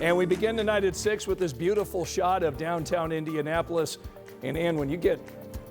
And we begin tonight at 6 with this beautiful shot of downtown Indianapolis. And Ann, when you get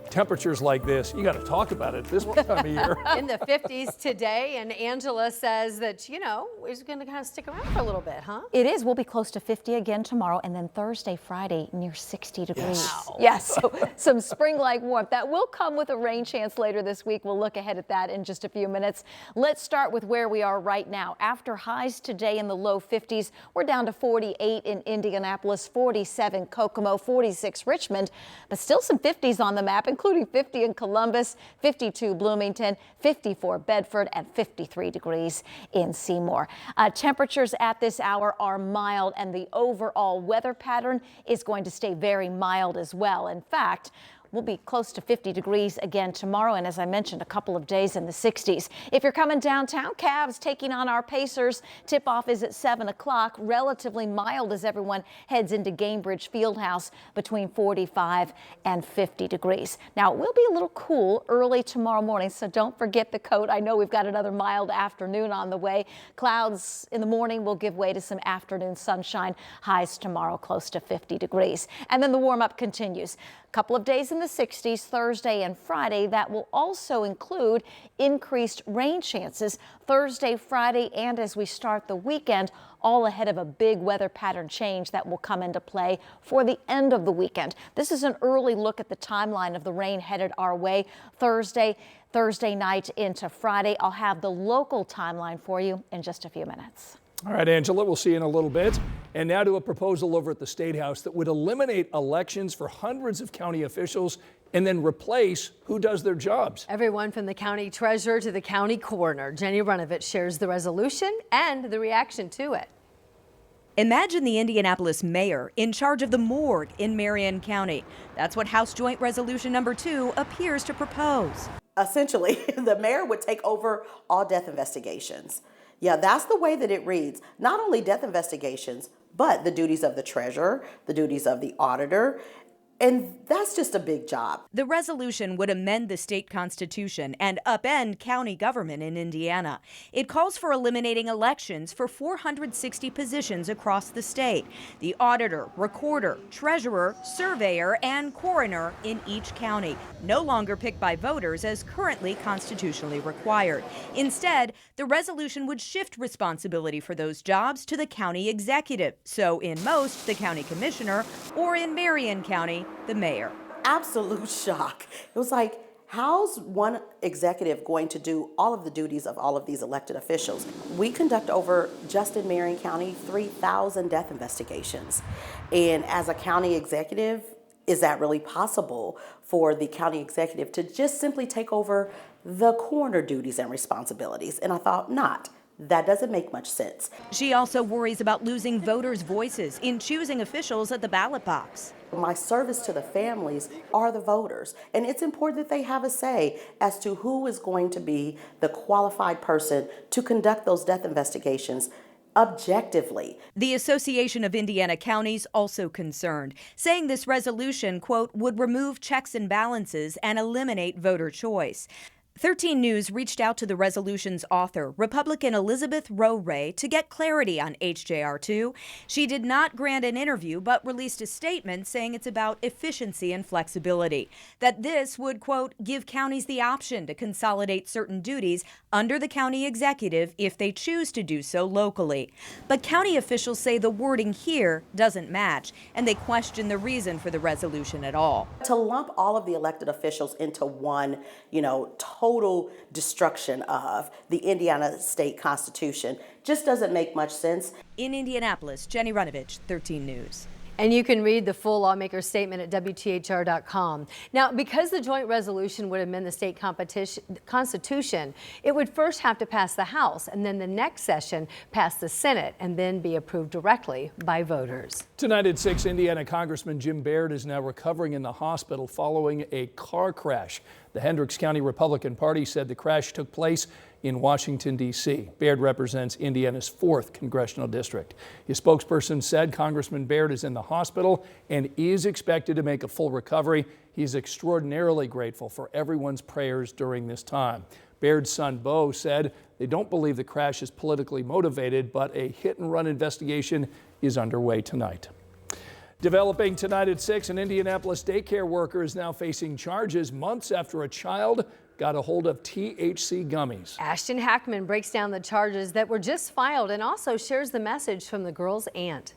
temperatures like this, you got to talk about it this time of year. In the 50s today, and Angela says that, you know, it's going to kind of stick around for a little bit, huh? It is. We'll be close to 50 again tomorrow, and then Thursday, Friday, near 60 degrees. Wow. Yes, so some spring-like warmth. That will come with a rain chance later this week. We'll look ahead at that in just a few minutes. Let's start with where we are right now. After highs today in the low 50s, we're down to 48 in Indianapolis, 47 Kokomo, 46 Richmond, but still some 50s on the map, including 50 in Columbus, 52 Bloomington, 54 Bedford, and 53 degrees in Seymour. Temperatures at this hour are mild, and the overall weather pattern is going to stay very mild as well. In fact, we'll be close to 50 degrees again tomorrow, and as I mentioned, a couple of days in the 60s. If you're coming downtown, Cavs taking on our Pacers. Tip-off is at 7 o'clock. Relatively mild as everyone heads into Gainbridge Fieldhouse, between 45 and 50 degrees. Now, it will be a little cool early tomorrow morning, so don't forget the coat. I know we've got another mild afternoon on the way. Clouds in the morning will give way to some afternoon sunshine. Highs tomorrow close to 50 degrees. And then the warm-up continues. Couple of days in the 60s Thursday and Friday. That will also include increased rain chances Thursday, Friday, and as we start the weekend, all ahead of a big weather pattern change that will come into play for the end of the weekend. This is an early look at the timeline of the rain headed our way Thursday night into Friday. I'll have the local timeline for you in just a few minutes. All right, Angela, we'll see you in a little bit. And now to a proposal over at the State House that would eliminate elections for hundreds of county officials and then replace who does their jobs. Everyone from the county treasurer to the county coroner. Jenny Runovich shares the resolution and the reaction to it. Imagine the Indianapolis mayor in charge of the morgue in Marion County. That's what House Joint Resolution number 2 appears to propose. Essentially, the mayor would take over all death investigations. Yeah, that's the way that it reads. Not only death investigations, but the duties of the treasurer, the duties of the auditor, and that's just a big job. The resolution would amend the state constitution and upend county government in Indiana. It calls for eliminating elections for 460 positions across the state. The auditor, recorder, treasurer, surveyor, and coroner in each county, no longer picked by voters as currently constitutionally required. Instead, the resolution would shift responsibility for those jobs to the county executive. So in most, the county commissioner, or in Marion County, the mayor. Absolute shock. It was like, how's one executive going to do all of the duties of all of these elected officials? We conduct over, just in Marion County, 3,000 death investigations. And as a county executive, is that really possible for the county executive to just simply take over the coroner duties and responsibilities? And I thought, not. That doesn't make much sense. She also worries about losing voters' voices in choosing officials at the ballot box. My service to the families are the voters, and it's important that they have a say as to who is going to be the qualified person to conduct those death investigations objectively. The Association of Indiana Counties also concerned, saying this resolution, quote, would remove checks and balances and eliminate voter choice. 13 News reached out to the resolution's author, Republican Elizabeth Rowe Ray, to get clarity on HJR2. She did not grant an interview, but released a statement saying it's about efficiency and flexibility. That this would, quote, give counties the option to consolidate certain duties under the county executive if they choose to do so locally. But county officials say the wording here doesn't match, and they question the reason for the resolution at all. To lump all of the elected officials into one, total destruction of the Indiana state constitution just doesn't make much sense. In Indianapolis, Jenny Runovich, 13 News. And you can read the full lawmaker statement at WTHR.com. Now, because the joint resolution would amend the state constitution, it would first have to pass the House, and then the next session pass the Senate, and then be approved directly by voters. Tonight at 6, Indiana Congressman Jim Baird is now recovering in the hospital following a car crash. The Hendricks County Republican Party said the crash took place in Washington, D.C. Baird represents Indiana's 4th congressional district. His spokesperson said Congressman Baird is in the hospital and is expected to make a full recovery. He's extraordinarily grateful for everyone's prayers during this time. Baird's son, Bo, said They don't believe the crash is politically motivated, but a hit-and-run investigation is underway tonight. Developing tonight at 6, an Indianapolis daycare worker is now facing charges months after a child got a hold of THC gummies. Ashton Hackman breaks down the charges that were just filed and also shares the message from the girl's aunt.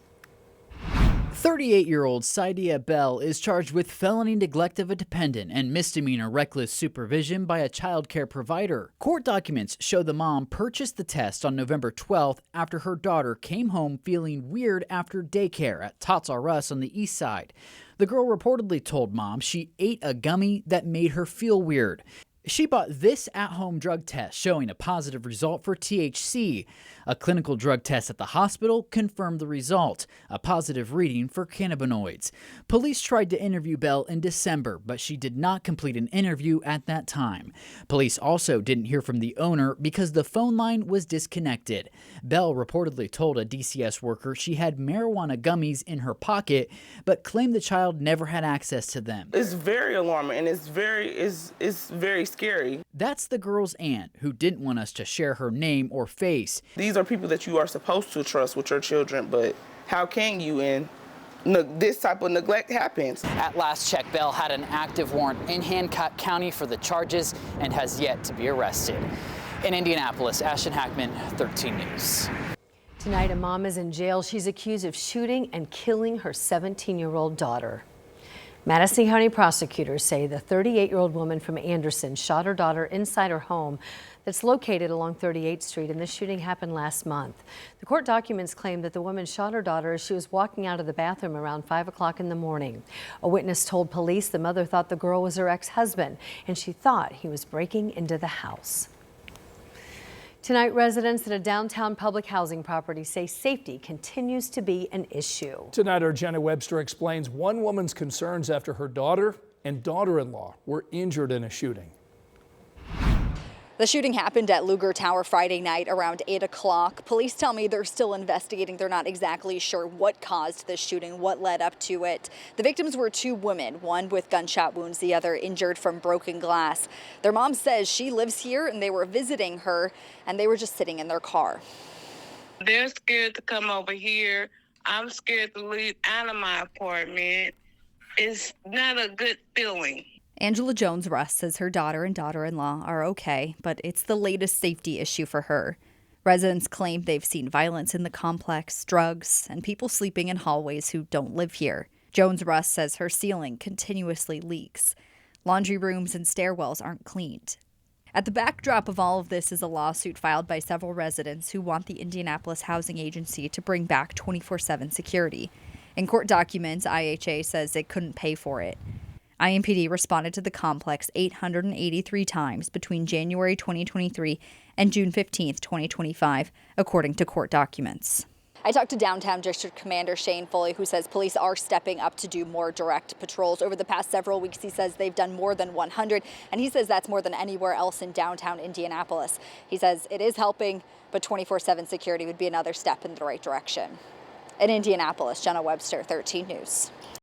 38-year-old Saidia Bell is charged with felony neglect of a dependent and misdemeanor reckless supervision by a child care provider. Court documents show the mom purchased the test on November 12th after her daughter came home feeling weird after daycare at Tots R Us on the east side. The girl reportedly told mom she ate a gummy that made her feel weird. She bought this at-home drug test showing a positive result for THC. A clinical drug test at the hospital confirmed the result, a positive reading for cannabinoids. Police tried to interview Bell in December, but she did not complete an interview at that time. Police also didn't hear from the owner because the phone line was disconnected. Bell reportedly told a DCS worker she had marijuana gummies in her pocket, but claimed the child never had access to them. It's very alarming and it's very scary. That's the girl's aunt, who didn't want us to share her name or face. These are people that you are supposed to trust with your children, but how can you? And this type of neglect happens. At last check, Bell had an active warrant in Hancock County for the charges and has yet to be arrested. In Indianapolis, Ashton Hackman, 13 News. Tonight, a mom is in jail. She's accused of shooting and killing her 17-year-old daughter. Madison County prosecutors say the 38-year-old woman from Anderson shot her daughter inside her home that's located along 38th Street, and the shooting happened last month. The court documents claim that the woman shot her daughter as she was walking out of the bathroom around 5 o'clock in the morning. A witness told police the mother thought the girl was her ex-husband, and she thought he was breaking into the house. Tonight, residents at a downtown public housing property say safety continues to be an issue. Tonight, our Jenna Webster explains one woman's concerns after her daughter and daughter-in-law were injured in a shooting. The shooting happened at Lugar Tower Friday night around 8 o'clock. Police tell me they're still investigating. They're not exactly sure what caused the shooting, what led up to it. The victims were two women, one with gunshot wounds, the other injured from broken glass. Their mom says she lives here and they were visiting her and they were just sitting in their car. They're scared to come over here. I'm scared to leave out of my apartment. It's not a good feeling. Angela Jones-Russ says her daughter and daughter-in-law are okay, but it's the latest safety issue for her. Residents claim they've seen violence in the complex, drugs, and people sleeping in hallways who don't live here. Jones-Russ says her ceiling continuously leaks. Laundry rooms and stairwells aren't cleaned. At the backdrop of all of this is a lawsuit filed by several residents who want the Indianapolis Housing Agency to bring back 24/7 security. In court documents, IHA says it couldn't pay for it. IMPD responded to the complex 883 times between January 2023 and June 15, 2025, according to court documents. I talked to Downtown District Commander Shane Foley, who says police are stepping up to do more direct patrols. Over the past several weeks, he says they've done more than 100, and he says that's more than anywhere else in downtown Indianapolis. He says it is helping, but 24/7 security would be another step in the right direction. In Indianapolis, Jenna Webster, 13 News.